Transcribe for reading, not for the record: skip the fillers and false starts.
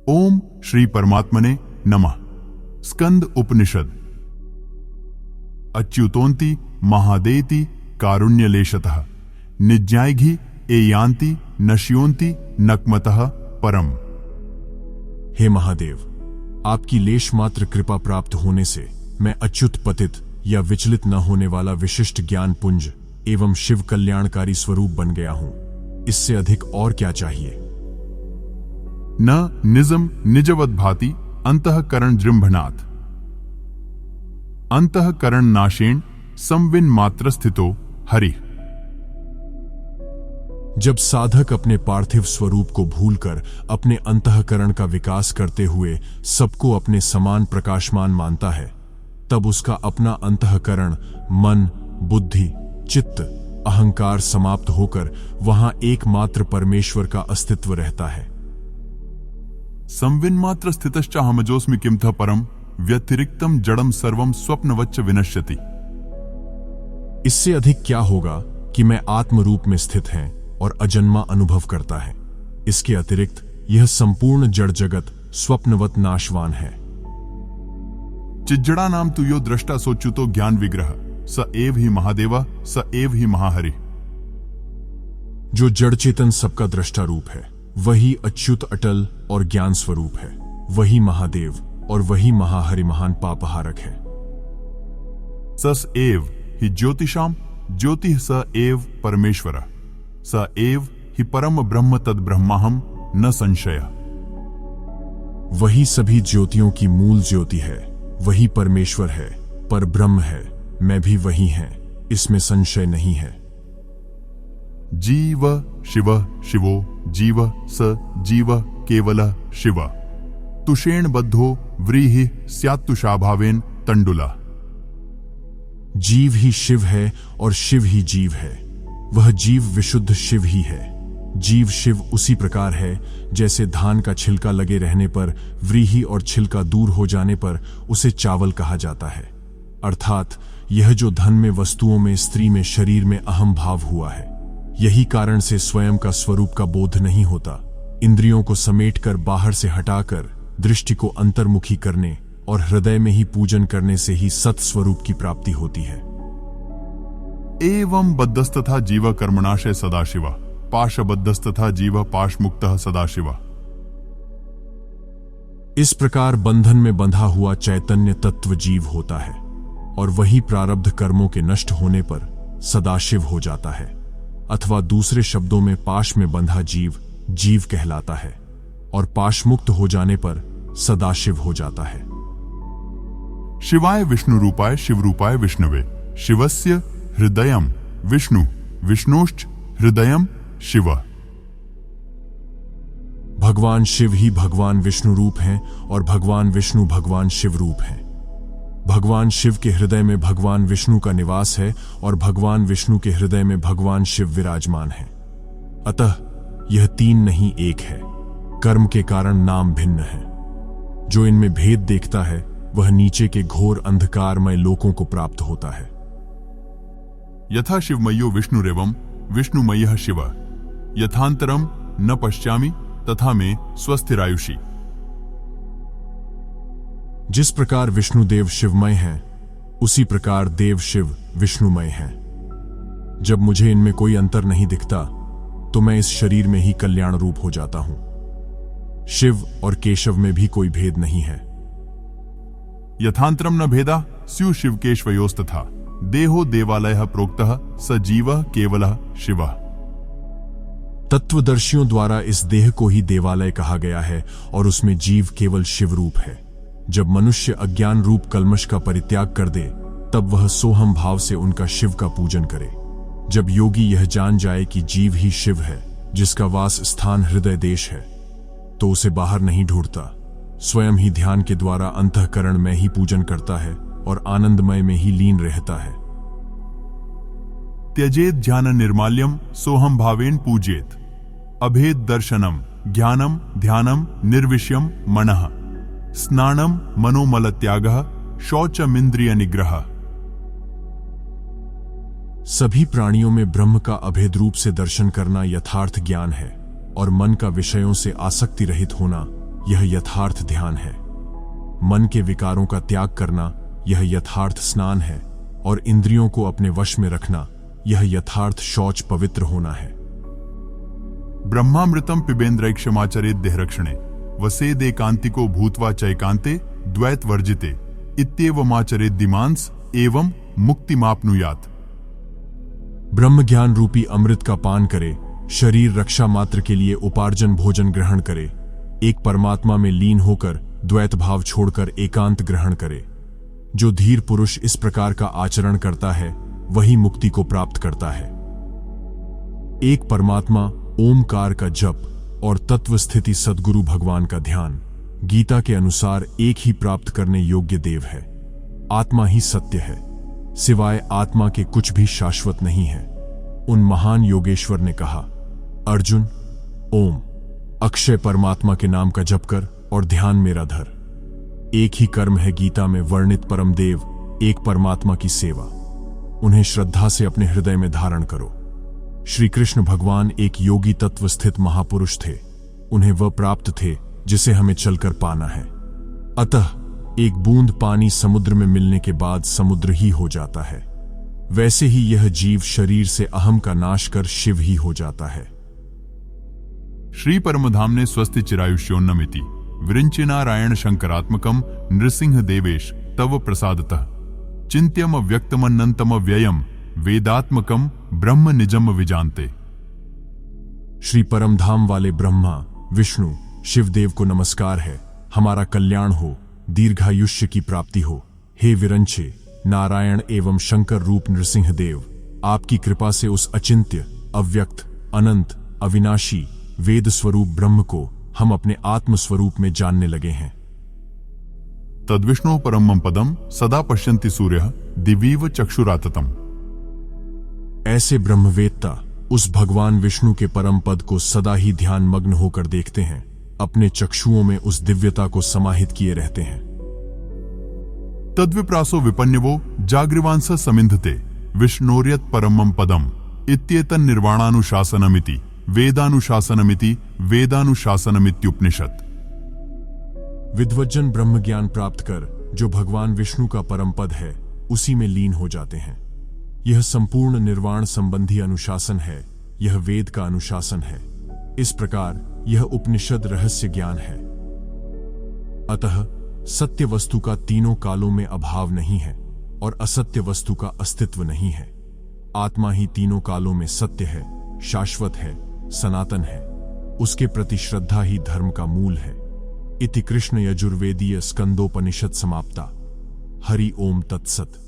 ओम श्री परमात्मने नमः। स्कंद उपनिषद। अच्युतोन्ति महादेति कारुण्यलेशतः निज्ञायघि एयांति नश्योन्ति नक्मतः परम। हे महादेव, आपकी लेश मात्र कृपा प्राप्त होने से मैं अच्युत पतित या विचलित न होने वाला विशिष्ट ज्ञान पुंज एवं शिव कल्याणकारी स्वरूप बन गया हूं। इससे अधिक और क्या चाहिए। न निजम निजवद भाति अंतःकरण जृंभनाथ। अंतःकरण नाशेन संविन मात्र स्थितो हरि। जब साधक अपने पार्थिव स्वरूप को भूलकर अपने अंतःकरण का विकास करते हुए सबको अपने समान प्रकाशमान मानता है, तब उसका अपना अंतःकरण मन, बुद्धि, चित्त, अहंकार समाप्त होकर वहां एकमात्र परमेश्वर का अस्तित्व रहता है। संविन मात्र स्थितश्च अहमजोस्मि किमथ परम व्यतिरिक्तम जड़म सर्वम स्वप्नवच्च विनश्यति। इससे अधिक क्या होगा कि मैं आत्म रूप में स्थित है और अजन्मा अनुभव करता है। इसके अतिरिक्त यह संपूर्ण जड़ जगत स्वप्नवत नाशवान है। चिज्जड़ा नाम तुयो दृष्टा सोच्युतो ज्ञान विग्रह स एव ही महादेवा स एव ही महाहरि। जो जड़ चेतन सबका दृष्टा रूप है, वही अच्युत अटल और ज्ञान स्वरूप है। वही महादेव और वही महाहरि महान पापहारक है। सस एव ही ज्योतिषाम ज्योति स एव परमेश्वर स एव ही परम ब्रह्म तद ब्रह्माहम न संशय। वही सभी ज्योतियों की मूल ज्योति है, वही परमेश्वर है, पर ब्रह्म है, मैं भी वही है, इसमें संशय नहीं है। जीव शिव शिवो जीव स जीव केवल शिव तुषेण बद्धो व्रीहि स्यात्तुषाभावेन तंडुला। जीव ही शिव है और शिव ही जीव है। वह जीव विशुद्ध शिव ही है। जीव शिव उसी प्रकार है जैसे धान का छिलका लगे रहने पर व्रीहि और छिलका दूर हो जाने पर उसे चावल कहा जाता है। अर्थात यह जो धन में, वस्तुओं में, स्त्री में, शरीर में अहम भाव हुआ है, यही कारण से स्वयं का स्वरूप का बोध नहीं होता। इंद्रियों को समेटकर बाहर से हटाकर दृष्टि को अंतर्मुखी करने और हृदय में ही पूजन करने से ही सत स्वरूप की प्राप्ति होती है। एवं बद्धस्तथा जीव कर्मणाशय सदाशिव पाशबद्धस्तथा जीव पाशमुक्तः सदाशिव। इस प्रकार बंधन में बंधा हुआ चैतन्य तत्व जीव होता है और वही प्रारब्ध कर्मों के नष्ट होने पर सदाशिव हो जाता है। अथवा दूसरे शब्दों में पाश में बंधा जीव जीव कहलाता है और पाश मुक्त हो जाने पर सदाशिव हो जाता है। शिवाय विष्णु रूपाय शिव रूपाय विष्णवे शिवस्य हृदयम विष्णु विष्णोश्च हृदयम शिव। भगवान शिव ही भगवान विष्णु रूप हैं और भगवान विष्णु भगवान शिव रूप हैं। भगवान शिव के हृदय में भगवान विष्णु का निवास है और भगवान विष्णु के हृदय में भगवान शिव विराजमान है। अतः यह तीन नहीं एक है। कर्म के कारण नाम भिन्न है। जो इनमें भेद देखता है वह नीचे के घोर अंधकारमय लोकों को प्राप्त होता है। यथा शिवमयो विष्णुरेवं विष्णुमयः शिव यथांतरम न पश्यामि तथा में स्वस्थिरायुषी। जिस प्रकार विष्णुदेव शिवमय हैं, उसी प्रकार देव शिव विष्णुमय हैं। जब मुझे इनमें कोई अंतर नहीं दिखता तो मैं इस शरीर में ही कल्याण रूप हो जाता हूं। शिव और केशव में भी कोई भेद नहीं है। यथांतरम न भेदा स्यु शिव केशवयोस्तथा देहो देवालयः प्रोक्तः स जीवः केवलः शिवः। तत्वदर्शियों द्वारा इस देह को ही देवालय कहा गया है और उसमें जीव केवल शिव रूप है। जब मनुष्य अज्ञान रूप कल्मश का परित्याग कर दे, तब वह सोहम भाव से उनका शिव का पूजन करे। जब योगी यह जान जाए कि जीव ही शिव है, जिसका वास स्थान हृदय देश है, तो उसे बाहर नहीं ढूंढता, स्वयं ही ध्यान के द्वारा अंतःकरण में ही पूजन करता है और आनंदमय में ही लीन रहता है। त्यजेत ध्यान निर्माल्यम सोहम भावेन पूजेत अभेद दर्शनम ज्ञानम ध्यानम निर्विष्यम मनः स्नानम मनोमल त्यागः शौचमिंद्रिय निग्रह। सभी प्राणियों में ब्रह्म का अभेद रूप से दर्शन करना यथार्थ ज्ञान है और मन का विषयों से आसक्ति रहित होना यह यथार्थ ध्यान है। मन के विकारों का त्याग करना, यह यथार्थ स्नान है। और इंद्रियों को अपने वश में रखना, यह यथार्थ शौच पवित्र होना है। ब्रह्मामृतम पिबेन्द्र क्षमाचरेत देहरक्षणे वसेदेकांतिको भूत्वा चैकांते द्वैत वर्जिते इत्येवमाचरेत दिमांस एवं मुक्तिमाप्नुयात्। ब्रह्म ज्ञान रूपी अमृत का पान करे, शरीर रक्षा मात्र के लिए उपार्जन भोजन ग्रहण करे, एक परमात्मा में लीन होकर द्वैत भाव छोड़कर एकांत ग्रहण करे। जो धीर पुरुष इस प्रकार का आचरण करता है वही मुक्ति को प्राप्त करता है। एक परमात्मा ओमकार का जप और तत्व स्थिति सद्गुरु भगवान का ध्यान गीता के अनुसार एक ही प्राप्त करने योग्य देव है। आत्मा ही सत्य है, सिवाय आत्मा के कुछ भी शाश्वत नहीं है। उन महान योगेश्वर ने कहा, अर्जुन, ओम अक्षय परमात्मा के नाम का जप कर और ध्यान मेरा धर। एक ही कर्म है गीता में वर्णित परम देव, एक परमात्मा की सेवा। उन्हें श्रद्धा से अपने हृदय में धारण करो। श्री कृष्ण भगवान एक योगी तत्व स्थित महापुरुष थे। उन्हें वह प्राप्त थे जिसे हमें चलकर पाना है। अतः एक बूंद पानी समुद्र में मिलने के बाद समुद्र ही हो जाता है। वैसे ही यह जीव शरीर से अहम का नाश कर शिव ही हो जाता है। श्री परमधाम ने स्वस्ति चिरायुष्योन्नमिति विरिंचि नारायण शंकरात्मकम नृसिंह देवेश तव प्रसादतः चिंत्यम व्यक्तमन्नंतम व्ययम वेदात्मकम ब्रह्म निजम विजानते। श्री परमधाम वाले ब्रह्मा विष्णु शिवदेव को नमस्कार है। हमारा कल्याण हो, दीर्घायुष्य की प्राप्ति हो। हे विरंचे नारायण एवं शंकर रूप नृसिंह देव, आपकी कृपा से उस अचिंत्य, अव्यक्त, अनंत, अविनाशी वेद स्वरूप ब्रह्म को हम अपने आत्म स्वरूप में जानने लगे हैं। तद्विष्णु परमं पदम सदा पश्यन्ति सूर्यः दिवीव चक्षुराततम। ऐसे ब्रह्मवेत्ता उस भगवान विष्णु के परम पद को सदा ही ध्यान मग्न होकर देखते हैं, अपने चक्षुओं में उस दिव्यता को समाहित किए रहते हैं। तद्विप्रासो विपन्यवो जागृवांस समिन्धते विष्णोर्यत् परमं पदम इत्येतन् निर्वाणानुशासनमिति वेदानुशासनमिति वेदानुशासनमित्युपनिषत्। विद्वज्जन ब्रह्म ज्ञान प्राप्त कर जो भगवान विष्णु का परम पद है उसी में लीन हो जाते हैं। यह संपूर्ण निर्वाण संबंधी अनुशासन है, यह वेद का अनुशासन है। इस प्रकार यह उपनिषद रहस्य ज्ञान है। अतः सत्य वस्तु का तीनों कालों में अभाव नहीं है और असत्य वस्तु का अस्तित्व नहीं है। आत्मा ही तीनों कालों में सत्य है, शाश्वत है, सनातन है। उसके प्रति श्रद्धा ही धर्म का मूल है। इति कृष्ण यजुर्वेदीय स्कंदोपनिषद समाप्ता। हरि ओम तत्सत।